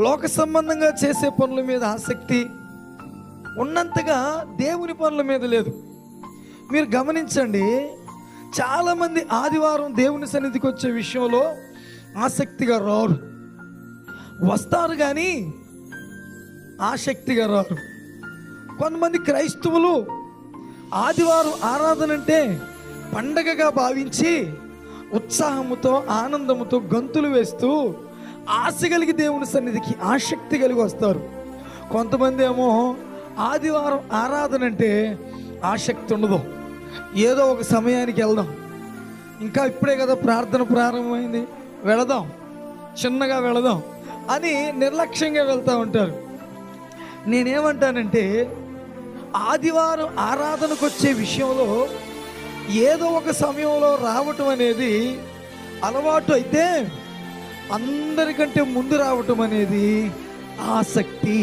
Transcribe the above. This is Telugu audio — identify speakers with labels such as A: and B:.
A: లోక సంబంధంగా చేసే పనుల మీద ఆసక్తి ఉన్నంతగా దేవుని పనుల మీద లేదు. మీరు గమనించండి, చాలామంది ఆదివారం దేవుని సన్నిధికి వచ్చే విషయంలో ఆసక్తిగా రారు, వస్తారు కానీ ఆసక్తిగా రారు. కొంతమంది క్రైస్తవులు ఆదివారం ఆరాధన అంటే పండగగా భావించి ఉత్సాహముతో ఆనందముతో గంతులు వేస్తూ ఆశ కలిగి దేవుని సన్నిధికి ఆసక్తి కలిగి వస్తారు. కొంతమంది ఏమో ఆదివారం ఆరాధన అంటే ఆసక్తి ఉండదు, ఏదో ఒక సమయానికి వెళ్దాం, ఇంకా ఇప్పుడే కదా ప్రార్థన ప్రారంభమైంది, వెళదాం, చిన్నగా వెళదాం అని నిర్లక్ష్యంగా వెళ్తూ ఉంటారు. నేనేమంటానంటే ఆదివారం ఆరాధనకు వచ్చే విషయంలో ఏదో ఒక సమయంలో రావటం అనేది అలవాటు అయితే, అందరికంటే ముందు రావటం అనేది ఆసక్తి.